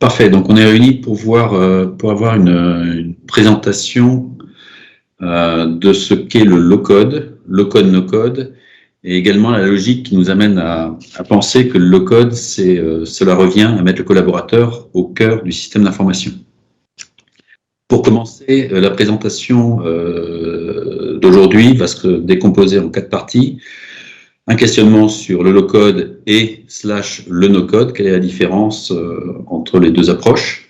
Parfait, donc on est réunis pour avoir une présentation de ce qu'est le low-code, low-code, no-code, et également la logique qui nous amène à penser que le low-code, cela revient à mettre le collaborateur au cœur du système d'information. Pour commencer, la présentation d'aujourd'hui va se décomposer en 4 parties. Un questionnement sur le low-code et / le no-code, quelle est la différence entre les deux approches.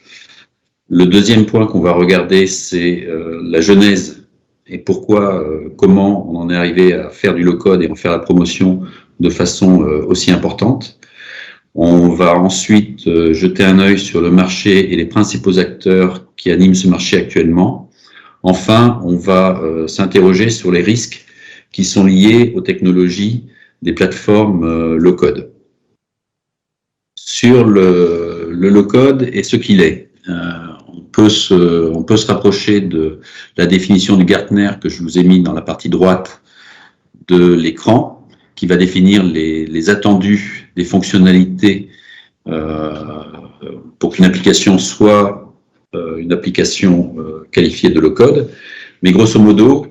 Le deuxième point qu'on va regarder, c'est la genèse et pourquoi, comment on en est arrivé à faire du low-code et en faire la promotion de façon aussi importante. On va ensuite jeter un œil sur le marché et les principaux acteurs qui animent ce marché actuellement. Enfin, on va s'interroger sur les risques qui sont liés aux technologies des plateformes low-code. Sur le low-code et ce qu'il est, on peut se rapprocher de la définition du Gartner que je vous ai mis dans la partie droite de l'écran, qui va définir les attendus des fonctionnalités pour qu'une application soit une application qualifiée de low-code. Mais grosso modo,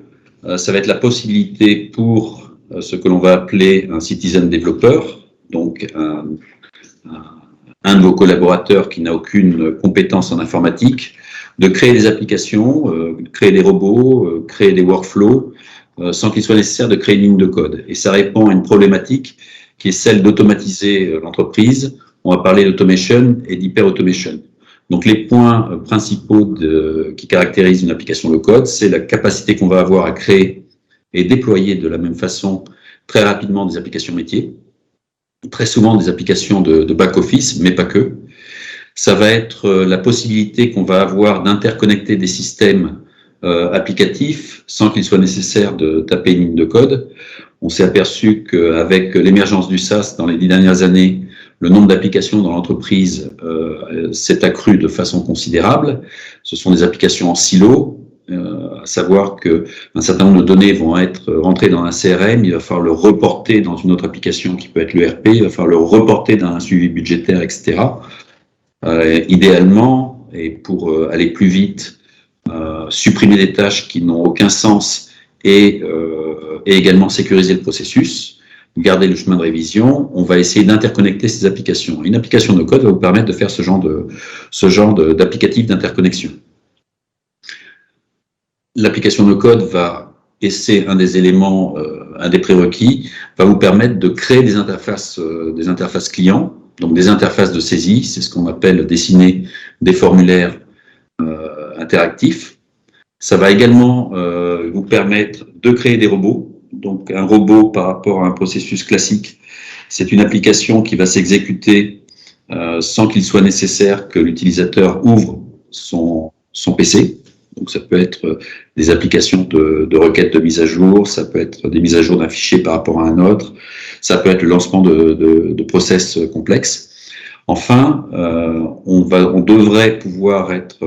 ça va être la possibilité pour ce que l'on va appeler un citizen développeur, donc un de vos collaborateurs qui n'a aucune compétence en informatique, de créer des applications, créer des robots, créer des workflows, sans qu'il soit nécessaire de créer une ligne de code. Et ça répond à une problématique qui est celle d'automatiser l'entreprise. On va parler d'automation et d'hyper-automation. Donc les points principaux qui caractérisent une application low-code, c'est la capacité qu'on va avoir à créer et déployer de la même façon très rapidement des applications métiers, très souvent des applications de back-office, mais pas que. Ça va être la possibilité qu'on va avoir d'interconnecter des systèmes applicatifs sans qu'il soit nécessaire de taper une ligne de code. On s'est aperçu qu'avec l'émergence du SaaS dans les 10 dernières années, le nombre d'applications dans l'entreprise s'est accru de façon considérable. Ce sont des applications en silo, à savoir qu'un certain nombre de données vont être rentrées dans un CRM, il va falloir le reporter dans une autre application qui peut être l'ERP, il va falloir le reporter dans un suivi budgétaire, etc. Idéalement, et pour aller plus vite, supprimer des tâches qui n'ont aucun sens et également sécuriser le processus, garder le chemin de révision, on va essayer d'interconnecter ces applications. Une application de code va vous permettre de faire ce genre d'applicatif d'interconnexion. L'application de code va, et c'est un des éléments, un des prérequis, va vous permettre de créer des interfaces clients, donc des interfaces de saisie, c'est ce qu'on appelle dessiner des formulaires interactifs. Ça va également vous permettre de créer des robots. Donc un robot par rapport à un processus classique, c'est une application qui va s'exécuter sans qu'il soit nécessaire que l'utilisateur ouvre son PC. Donc ça peut être des applications de requêtes de mise à jour, ça peut être des mises à jour d'un fichier par rapport à un autre, ça peut être le lancement de process complexes. Enfin, on devrait pouvoir être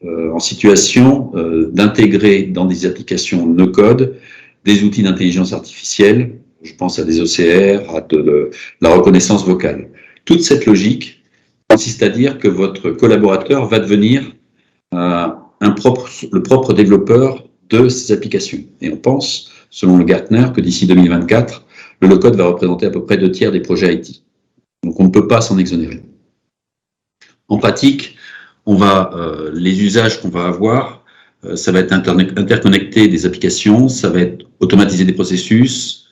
en situation d'intégrer dans des applications no-code des outils d'intelligence artificielle, je pense à des OCR, à la reconnaissance vocale. Toute cette logique consiste à dire que votre collaborateur va devenir le propre développeur de ces applications. Et on pense, selon le Gartner, que d'ici 2024, le low-code va représenter à peu près 2/3 des projets IT. Donc on ne peut pas s'en exonérer. En pratique, les usages qu'on va avoir, ça va être interconnecter des applications, ça va être automatiser des processus,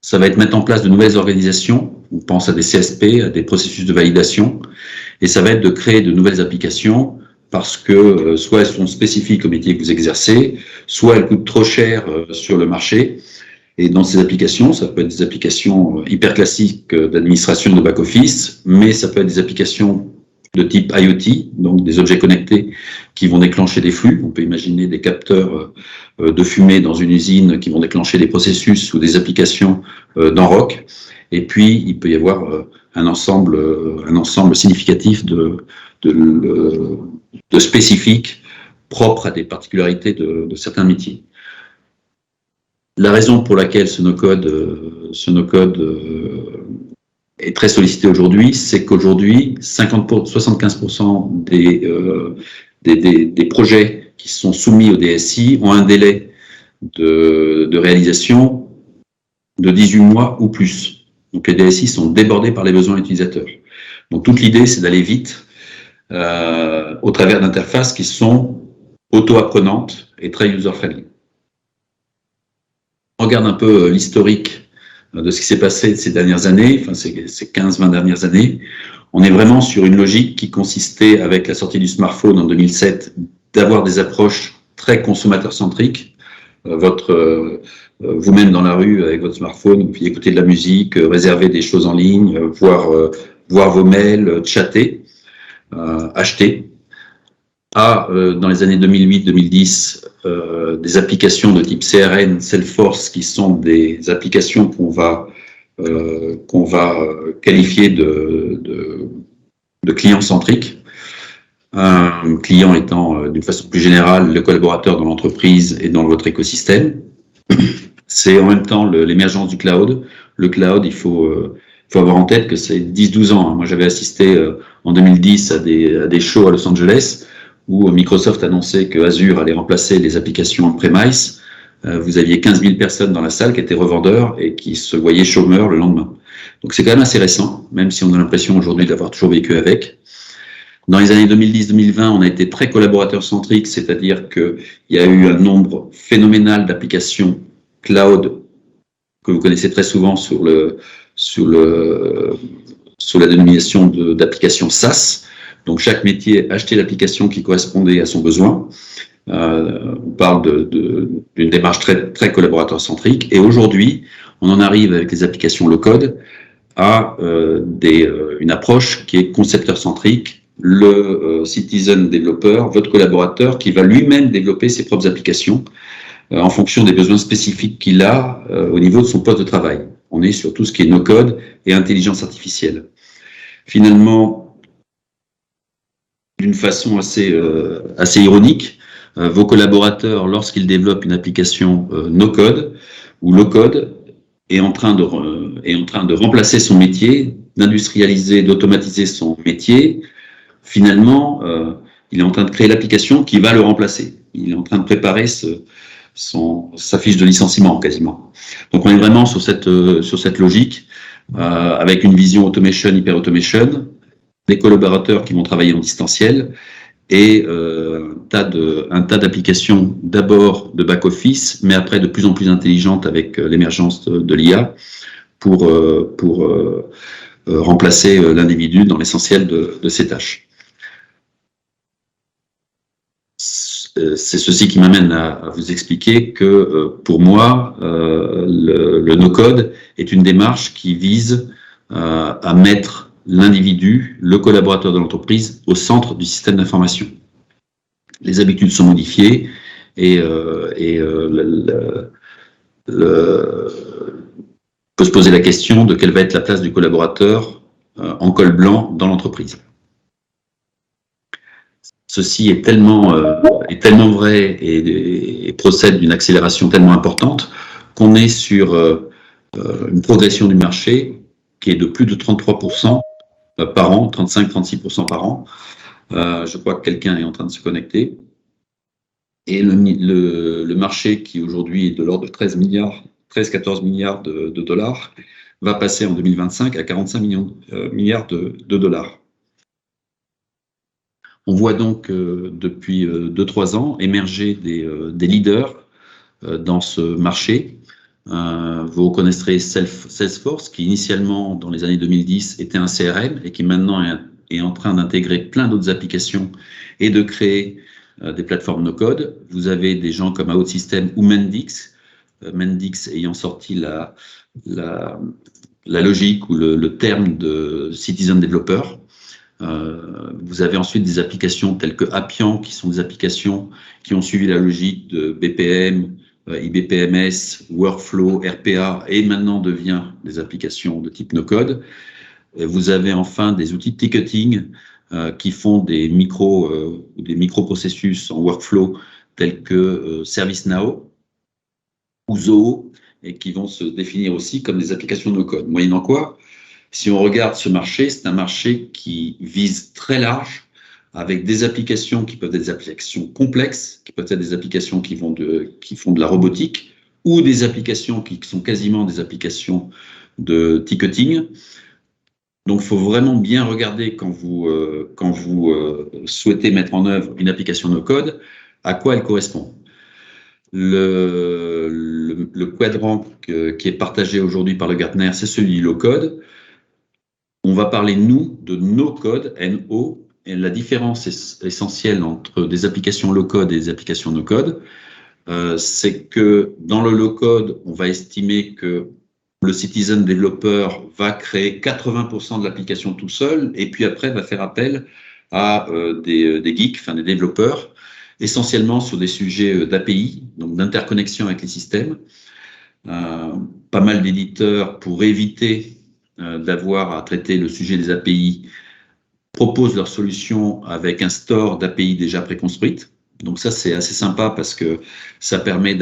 ça va être mettre en place de nouvelles organisations, on pense à des CSP, à des processus de validation, et ça va être de créer de nouvelles applications parce que soit elles sont spécifiques au métier que vous exercez, soit elles coûtent trop cher sur le marché. Et dans ces applications, ça peut être des applications hyper classiques d'administration de back-office, mais ça peut être des applications de type IoT, donc des objets connectés qui vont déclencher des flux. On peut imaginer des capteurs de fumée dans une usine qui vont déclencher des processus ou des applications dans ROC. Et puis, il peut y avoir un ensemble significatif de spécifiques propres à des particularités de certains métiers. La raison pour laquelle ce no-code est très sollicité aujourd'hui, c'est qu'aujourd'hui, 75% des projets qui sont soumis au DSI ont un délai de réalisation de 18 mois ou plus. Donc les DSI sont débordés par les besoins utilisateurs. Donc toute l'idée, c'est d'aller vite au travers d'interfaces qui sont auto-apprenantes et très user-friendly. On regarde un peu l'historique de ce qui s'est passé ces dernières années, enfin ces 15-20 dernières années. On est vraiment sur une logique qui consistait, avec la sortie du smartphone en 2007, d'avoir des approches très consommateur-centriques. Vous-même dans la rue avec votre smartphone, vous pouvez écouter de la musique, réserver des choses en ligne, voir vos mails, chatter, acheter. Dans les années 2008-2010, des applications de type CRM, Salesforce, qui sont des applications qu'on va qualifier de clients centriques. Un client étant, d'une façon plus générale, le collaborateur dans l'entreprise et dans votre écosystème. C'est en même temps l'émergence du cloud. Le cloud, il faut avoir en tête que c'est 10-12 ans. Moi, j'avais assisté en 2010 à des shows à Los Angeles où Microsoft annonçait que Azure allait remplacer les applications on-premise. Vous aviez 15 000 personnes dans la salle qui étaient revendeurs et qui se voyaient chômeurs le lendemain. Donc c'est quand même assez récent, même si on a l'impression aujourd'hui d'avoir toujours vécu avec. Dans les années 2010-2020, on a été très collaborateur-centrique, c'est-à-dire qu'il y a eu un nombre phénoménal d'applications cloud que vous connaissez très souvent sous la dénomination d'applications SaaS. Donc chaque métier achetait l'application qui correspondait à son besoin. On parle d'une démarche très collaborateur-centrique. Et aujourd'hui, on en arrive avec les applications low-code à une approche qui est concepteur-centrique. Le citizen développeur, votre collaborateur, qui va lui-même développer ses propres applications en fonction des besoins spécifiques qu'il a au niveau de son poste de travail. On est sur tout ce qui est no-code et intelligence artificielle. Finalement, d'une façon assez ironique, vos collaborateurs, lorsqu'ils développent une application no-code ou low-code, est en train de remplacer son métier, d'industrialiser, d'automatiser son métier. Finalement, il est en train de créer l'application qui va le remplacer. Il est en train de préparer sa fiche de licenciement, quasiment. Donc, on est vraiment sur cette logique, avec une vision automation, hyper-automation, des collaborateurs qui vont travailler en distanciel et un tas d'applications, d'abord de back-office, mais après de plus en plus intelligentes avec l'émergence de l'IA pour remplacer l'individu dans l'essentiel de ses tâches. C'est ceci qui m'amène à vous expliquer que pour moi, le no-code est une démarche qui vise à mettre l'individu, le collaborateur de l'entreprise, au centre du système d'information. Les habitudes sont modifiées et peut se poser la question de quelle va être la place du collaborateur en col blanc dans l'entreprise. Ceci est tellement vrai et procède d'une accélération tellement importante qu'on est sur une progression du marché qui est de plus de 33% par an, 35-36% par an. Je crois que quelqu'un est en train de se connecter. Et le marché qui aujourd'hui est de l'ordre de 13-14 milliards de dollars va passer en 2025 à 45 milliards de dollars. On voit donc depuis 2-3 ans émerger des leaders dans ce marché. Vous reconnaîtrez Salesforce, qui initialement, dans les années 2010, était un CRM et qui maintenant est en train d'intégrer plein d'autres applications et de créer des plateformes no-code. Vous avez des gens comme OutSystem ou Mendix, Mendix ayant sorti la logique ou le terme de citizen developer. Vous avez ensuite des applications telles que Appian, qui sont des applications qui ont suivi la logique de BPM, IBPMS, Workflow, RPA, et maintenant devient des applications de type no-code. Vous avez enfin des outils de ticketing qui font des microprocessus en workflow tels que ServiceNow ou Zoho, et qui vont se définir aussi comme des applications no-code. Moyennant quoi, Si on regarde ce marché, c'est un marché qui vise très large, avec des applications qui peuvent être des applications complexes, qui peuvent être des applications qui font de la robotique, ou des applications qui sont quasiment des applications de ticketing. Donc, il faut vraiment bien regarder quand vous souhaitez mettre en œuvre une application no-code, à quoi elle correspond. Le quadrant qui est partagé aujourd'hui par le Gartner, c'est celui du low-code. On va parler, nous, de no-code, N-O, et la différence essentielle entre des applications low-code et des applications no-code, c'est que dans le low-code, on va estimer que le citizen développeur va créer 80% de l'application tout seul, et puis après va faire appel à des geeks, enfin des développeurs, essentiellement sur des sujets d'API, donc d'interconnexion avec les systèmes. Pas mal d'éditeurs, pour éviter d'avoir à traiter le sujet des API, proposent leur solution avec un store d'API déjà préconstruite. Donc ça, c'est assez sympa parce que ça permet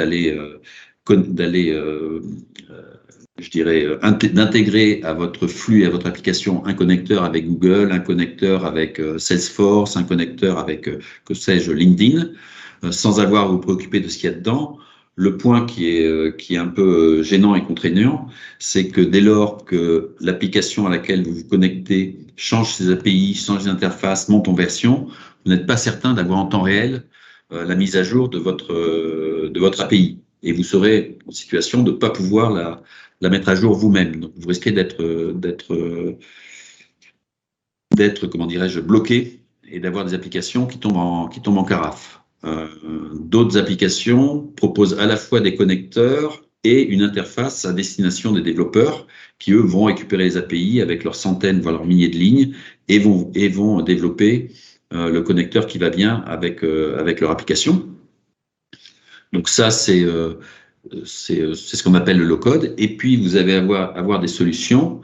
d'intégrer à votre flux et à votre application un connecteur avec Google, un connecteur avec Salesforce, un connecteur avec, que sais-je, LinkedIn, sans avoir à vous préoccuper de ce qu'il y a dedans. Le point qui est un peu gênant et contraignant, c'est que dès lors que l'application à laquelle vous vous connectez change ses API, change d'interface, monte en version, vous n'êtes pas certain d'avoir en temps réel la mise à jour de votre API. Et vous serez en situation de ne pas pouvoir la mettre à jour vous-même. Donc, vous risquez comment dirais-je, bloqué et d'avoir des applications qui tombent en carafe. D'autres applications proposent à la fois des connecteurs et une interface à destination des développeurs qui, eux, vont récupérer les API avec leurs centaines, voire leurs milliers de lignes et vont développer le connecteur qui va bien avec leur application. Donc ça, c'est ce qu'on appelle le low-code. Et puis, vous allez avoir des solutions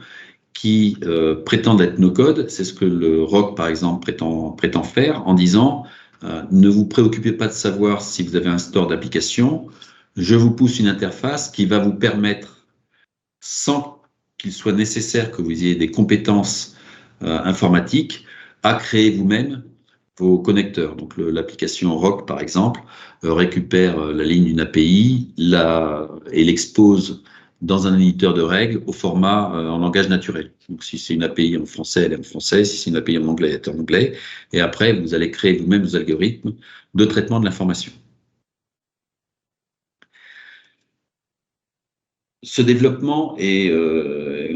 qui prétendent être no-code. C'est ce que le ROC, par exemple, prétend faire en disant ne vous préoccupez pas de savoir si vous avez un store d'applications. Je vous pousse une interface qui va vous permettre, sans qu'il soit nécessaire que vous ayez des compétences informatiques, à créer vous-même vos connecteurs. Donc l'application ROC, par exemple, récupère la ligne d'une API et l'expose dans un éditeur de règles au format en langage naturel. Donc si c'est une API en français, elle est en français. Si c'est une API en anglais, elle est en anglais. Et après, vous allez créer vous-même vos algorithmes de traitement de l'information. Ce développement est,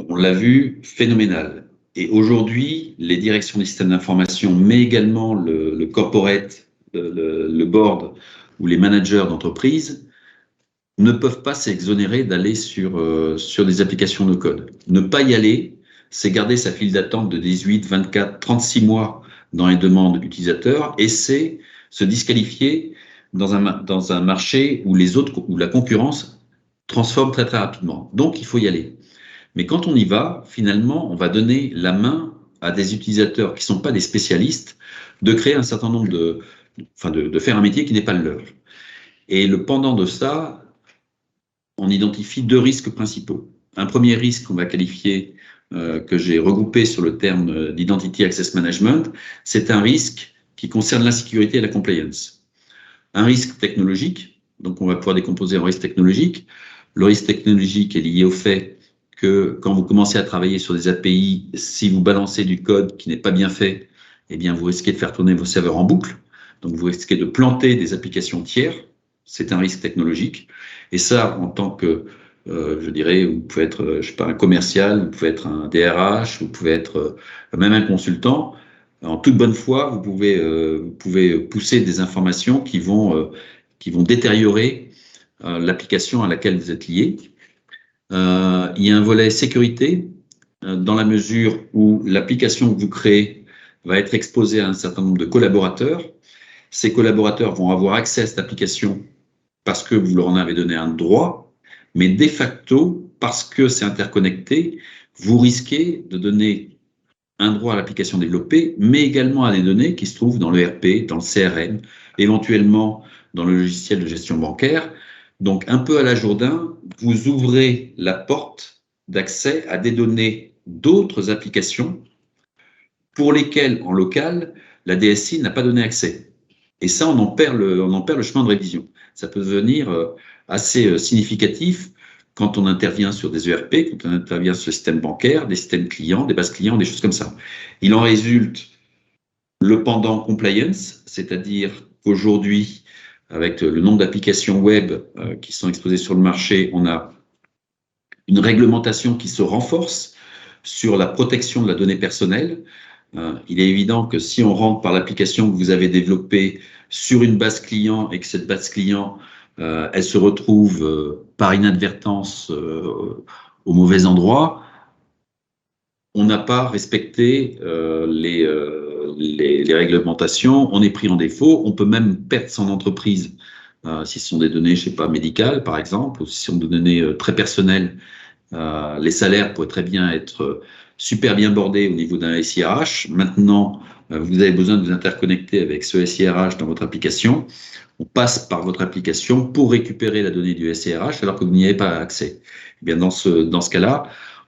on l'a vu, phénoménal. Et aujourd'hui, les directions des systèmes d'information, mais également le corporate, le board ou les managers d'entreprise ne peuvent pas s'exonérer d'aller sur des applications no-code. Ne pas y aller, c'est garder sa file d'attente de 18, 24, 36 mois dans les demandes utilisateurs et c'est se disqualifier dans un marché où la concurrence transforme très très rapidement. Donc, il faut y aller. Mais quand on y va, finalement, on va donner la main à des utilisateurs qui ne sont pas des spécialistes de créer un certain nombre de faire un métier qui n'est pas le leur. Et le pendant de ça, on identifie deux risques principaux. Un premier risque qu'on va qualifier, que j'ai regroupé sur le terme d'Identity Access Management, c'est un risque qui concerne l'insécurité et la compliance. Un risque technologique, donc on va pouvoir décomposer en risque technologique. Le risque technologique est lié au fait que quand vous commencez à travailler sur des API, si vous balancez du code qui n'est pas bien fait, eh bien vous risquez de faire tourner vos serveurs en boucle. Donc vous risquez de planter des applications tiers. C'est un risque technologique. Et ça, en tant que, je dirais, vous pouvez être, je sais pas, un commercial, vous pouvez être un DRH, vous pouvez être même un consultant. En toute bonne foi, vous pouvez pousser des informations qui vont détériorer l'application à laquelle vous êtes lié. Il y a un volet sécurité dans la mesure où l'application que vous créez va être exposée à un certain nombre de collaborateurs. Ces collaborateurs vont avoir accès à cette application parce que vous leur en avez donné un droit, mais de facto, parce que c'est interconnecté, vous risquez de donner un droit à l'application développée, mais également à des données qui se trouvent dans le RP, dans le CRM, éventuellement dans le logiciel de gestion bancaire. Donc, un peu à la Jourdain, vous ouvrez la porte d'accès à des données d'autres applications pour lesquelles, en local, la DSI n'a pas donné accès. Et ça, on en perd le chemin de révision. Ça peut devenir assez significatif quand on intervient sur des ERP, quand on intervient sur le système bancaire, des systèmes clients, des bases clients, des choses comme ça. Il en résulte le pendant compliance, c'est-à-dire qu'aujourd'hui, avec le nombre d'applications web qui sont exposées sur le marché, on a une réglementation qui se renforce sur la protection de la donnée personnelle. Il est évident que si on rentre par l'application que vous avez développée sur une base client et que cette base client, elle se retrouve par inadvertance au mauvais endroit, on n'a pas respecté les réglementations, on est pris en défaut, on peut même perdre son entreprise si ce sont des données, je sais pas, médicales par exemple, ou si ce sont des données très personnelles. Les salaires pourraient très bien être super bien bordés au niveau d'un SIRH. Maintenant, vous avez besoin de vous interconnecter avec ce SIRH dans votre application. On passe par votre application pour récupérer la donnée du SIRH alors que vous n'y avez pas accès. Eh bien, dans ce cas-là,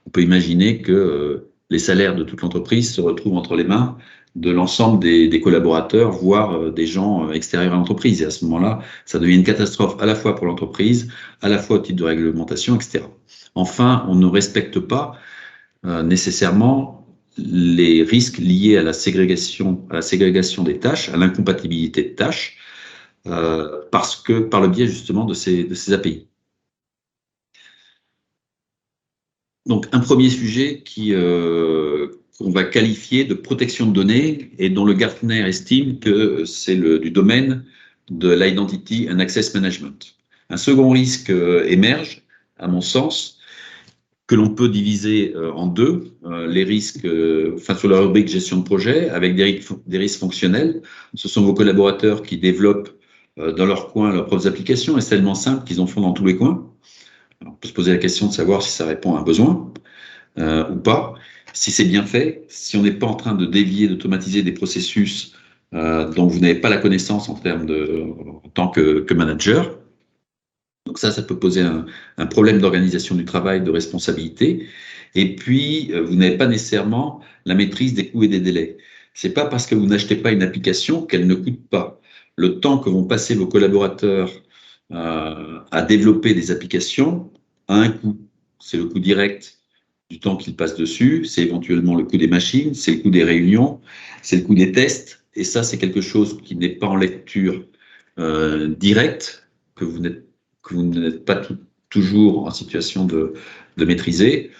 on peut imaginer que les salaires de toute l'entreprise se retrouvent entre les mains de l'ensemble des collaborateurs, voire des gens extérieurs à l'entreprise. Et à ce moment-là, ça devient une catastrophe à la fois pour l'entreprise, à la fois au titre de réglementation, etc. Enfin, on ne respecte pas nécessairement les risques liés à la ségrégation des tâches, à l'incompatibilité de tâches, par le biais justement de ces API. Donc, un premier sujet qu'on va qualifier de protection de données et dont le Gartner estime que c'est du domaine de l'Identity and Access Management. Un second risque émerge, à mon sens, que l'on peut diviser en deux, les risques sur la rubrique gestion de projet, avec des risques fonctionnels. Ce sont vos collaborateurs qui développent dans leur coin leurs propres applications, et c'est tellement simple qu'ils en font dans tous les coins. Alors, on peut se poser la question de savoir si ça répond à un besoin ou pas, si c'est bien fait, si on n'est pas en train de dévier, d'automatiser des processus dont vous n'avez pas la connaissance en tant que manager. Donc ça peut poser un problème d'organisation du travail, de responsabilité. Et puis, vous n'avez pas nécessairement la maîtrise des coûts et des délais. C'est pas parce que vous n'achetez pas une application qu'elle ne coûte pas. Le temps que vont passer vos collaborateurs à développer des applications a un coût. C'est le coût direct du temps qu'ils passent dessus, c'est éventuellement le coût des machines, c'est le coût des réunions, c'est le coût des tests. Et ça, c'est quelque chose qui n'est pas en lecture directe, que vous n'êtes pas toujours en situation de maîtriser.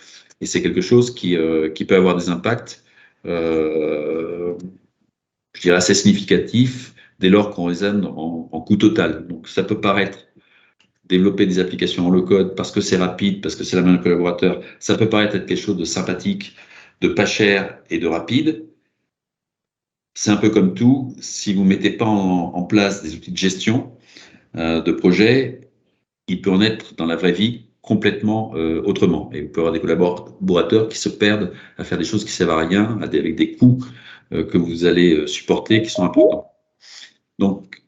Et c'est quelque chose qui peut avoir des impacts, je dirais, assez significatifs dès lors qu'on raisonne en coût total. Donc, ça peut paraître développer des applications en low-code parce que c'est rapide, parce que c'est la main de collaborateur. Ça peut paraître être quelque chose de sympathique, de pas cher et de rapide. C'est un peu comme tout. Si vous ne mettez pas en place des outils de gestion de projet, il peut en être dans la vraie vie complètement autrement. Et vous pouvez avoir des collaborateurs qui se perdent à faire des choses qui ne servent à rien, avec des coûts que vous allez supporter qui sont importants. Donc,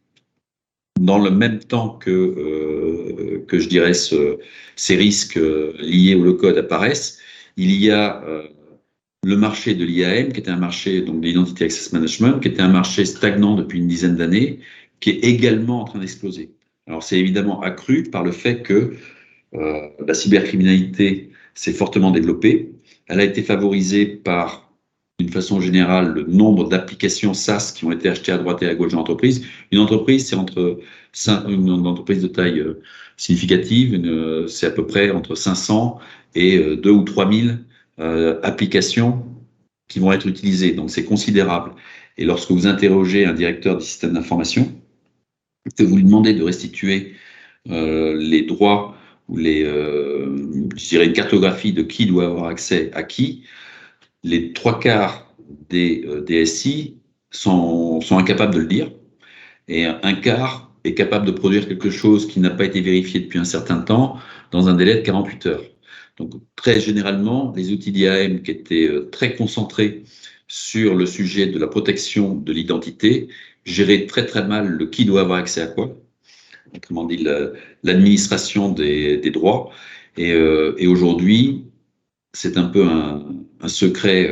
dans le même temps que je dirais ces risques liés au low-code apparaissent, il y a le marché de l'IAM, qui était un marché donc, de l'Identity Access Management, qui était un marché stagnant depuis une dizaine d'années, qui est également en train d'exploser. Alors, c'est évidemment accru par le fait que la cybercriminalité s'est fortement développée. Elle a été favorisée par, d'une façon générale, le nombre d'applications SaaS qui ont été achetées à droite et à gauche de l'entreprise. Une entreprise, c'est une entreprise de taille significative, c'est à peu près entre 500 et 2 ou 3 000 applications qui vont être utilisées. Donc, c'est considérable. Et lorsque vous interrogez un directeur du système d'information, que vous lui demandez de restituer les droits ou je dirais une cartographie de qui doit avoir accès à qui, les 3/4 des DSI sont incapables de le dire, et un quart est capable de produire quelque chose qui n'a pas été vérifié depuis un certain temps dans un délai de 48 heures. Donc, très généralement, les outils d'IAM qui étaient très concentrés sur le sujet de la protection de l'identité géraient très très mal le qui doit avoir accès à quoi, autrement dit l'administration des droits. Et aujourd'hui, c'est un peu un secret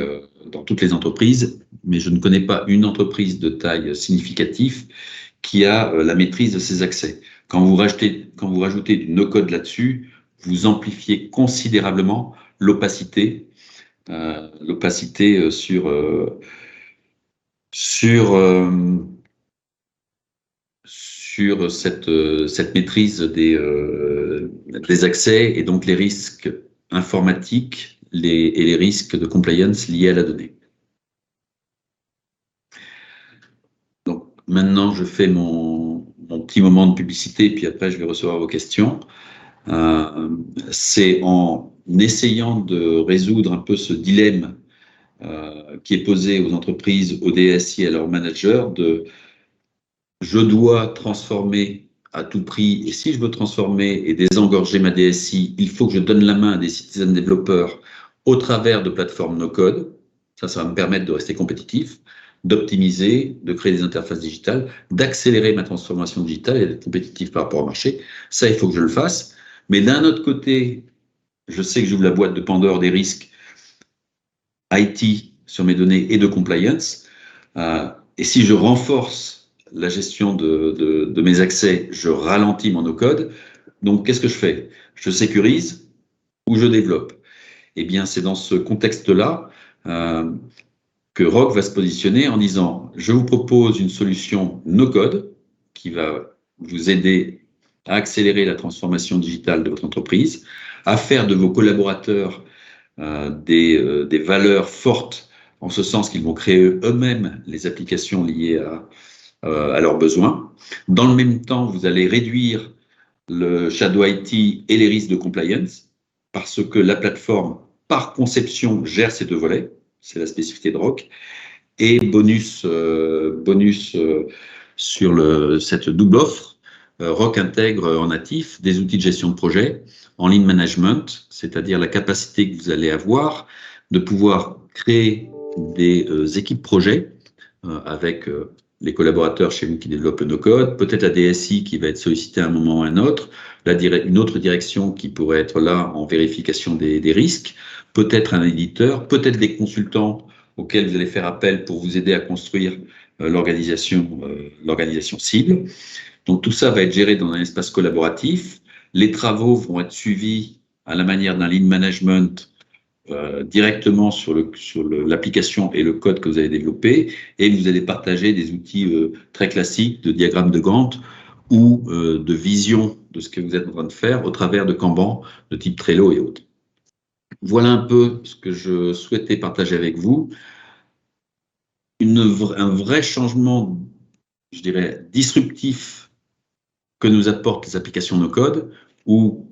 dans toutes les entreprises, mais je ne connais pas une entreprise de taille significative qui a la maîtrise de ses accès. Quand vous rajoutez du no-code là-dessus, vous amplifiez considérablement l'opacité sur cette maîtrise des accès et donc les risques informatiques et les risques de compliance liés à la donnée. Donc maintenant, je fais mon petit moment de publicité, puis après, je vais recevoir vos questions. C'est en essayant de résoudre un peu ce dilemme qui est posé aux entreprises, aux DSI et à leurs managers de je dois transformer à tout prix, et si je veux transformer et désengorger ma DSI, il faut que je donne la main à des citizen développeurs au travers de plateformes no-code. Ça va me permettre de rester compétitif, d'optimiser, de créer des interfaces digitales, d'accélérer ma transformation digitale et d'être compétitif par rapport au marché. Ça, il faut que je le fasse. Mais d'un autre côté, je sais que j'ouvre la boîte de Pandore des risques IT sur mes données et de compliance. Et si je renforce la gestion de mes accès, je ralentis mon no-code. Donc, qu'est-ce que je fais? Je sécurise ou je développe? Eh bien, c'est dans ce contexte-là que Rock va se positionner en disant « Je vous propose une solution no-code qui va vous aider à accélérer la transformation digitale de votre entreprise, à faire de vos collaborateurs des valeurs fortes, en ce sens qu'ils vont créer eux-mêmes les applications liées à leurs besoins. Dans le même temps, vous allez réduire le shadow IT et les risques de compliance, parce que la plateforme, par conception, gère ces deux volets. C'est la spécificité de Rock. Et bonus sur cette double offre, Rock intègre en natif des outils de gestion de projet, en lean management, c'est-à-dire la capacité que vous allez avoir de pouvoir créer des équipes projets avec les collaborateurs chez vous qui développent le no-code, peut-être la DSI qui va être sollicitée à un moment ou à un autre, une autre direction qui pourrait être là en vérification des risques, peut-être un éditeur, peut-être des consultants auxquels vous allez faire appel pour vous aider à construire l'organisation cible. Donc tout ça va être géré dans un espace collaboratif. Les travaux vont être suivis à la manière d'un lean management directement sur l'application et le code que vous avez développé, et vous allez partager des outils très classiques de diagramme de Gantt ou de vision de ce que vous êtes en train de faire au travers de Kanban de type Trello et autres. Voilà un peu ce que je souhaitais partager avec vous. Un vrai changement, je dirais, disruptif que nous apportent les applications no-code, où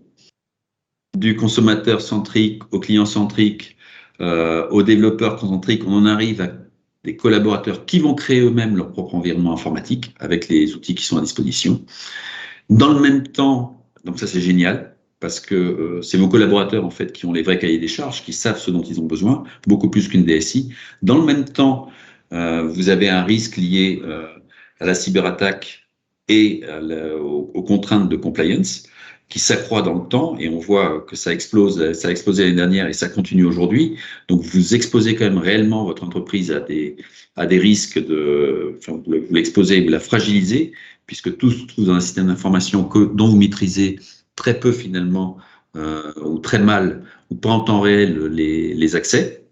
du consommateur centrique au client centrique, au développeur centrique, on en arrive à des collaborateurs qui vont créer eux-mêmes leur propre environnement informatique avec les outils qui sont à disposition. Dans le même temps, donc ça c'est génial, parce que c'est vos collaborateurs en fait qui ont les vrais cahiers des charges, qui savent ce dont ils ont besoin, beaucoup plus qu'une DSI. Dans le même temps, vous avez un risque lié à la cyberattaque et aux contraintes de compliance qui s'accroît dans le temps, et on voit que ça a explosé l'année dernière et ça continue aujourd'hui. Donc vous exposez quand même réellement votre entreprise à des risques vous l'exposez, vous la fragilisez, puisque tout se trouve dans un système d'information dont vous maîtrisez très peu finalement, ou très mal, ou pas en temps réel les accès.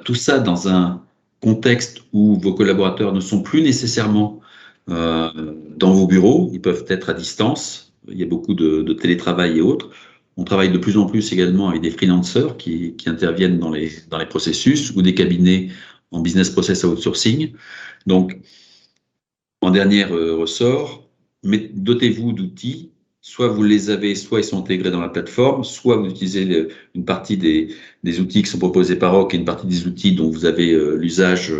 Tout ça dans un contexte où vos collaborateurs ne sont plus nécessairement dans vos bureaux, ils peuvent être à distance. Il y a beaucoup de télétravail et autres. On travaille de plus en plus également avec des freelancers qui interviennent dans les processus, ou des cabinets en business process outsourcing. Donc, en dernier ressort, dotez-vous d'outils. Soit vous les avez, soit ils sont intégrés dans la plateforme, soit vous utilisez une partie des outils qui sont proposés par Rock et une partie des outils dont vous avez l'usage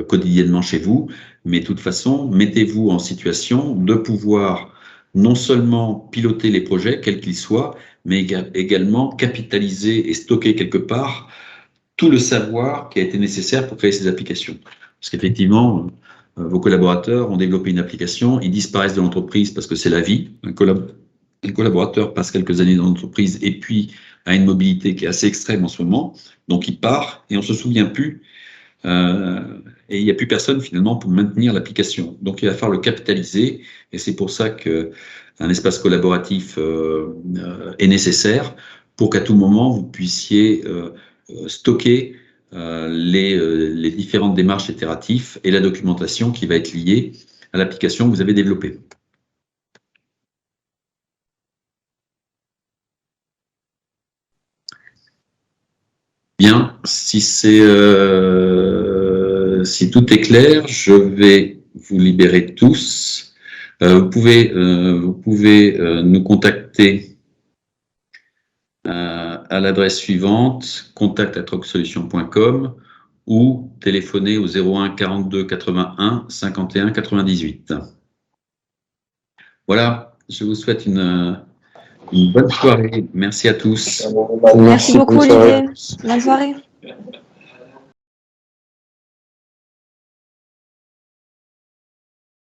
quotidiennement chez vous. Mais de toute façon, mettez-vous en situation de pouvoir non seulement piloter les projets, quels qu'ils soient, mais également capitaliser et stocker quelque part tout le savoir qui a été nécessaire pour créer ces applications. Parce qu'effectivement, vos collaborateurs ont développé une application, ils disparaissent de l'entreprise parce que c'est la vie. Un collaborateur passe quelques années dans l'entreprise et puis a une mobilité qui est assez extrême en ce moment, donc il part et on ne se souvient plus. Et il n'y a plus personne finalement pour maintenir l'application. Donc il va falloir le capitaliser et c'est pour ça qu'un espace collaboratif est nécessaire pour qu'à tout moment vous puissiez stocker les différentes démarches itératives et la documentation qui va être liée à l'application que vous avez développée. Bien, si tout est clair, je vais vous libérer tous. Vous pouvez nous contacter à l'adresse suivante, contact@rocksolution.com ou téléphoner au 01 42 81 51 98. Voilà, je vous souhaite une bonne soirée. Merci à tous. Merci beaucoup, Olivier. Bonne soirée.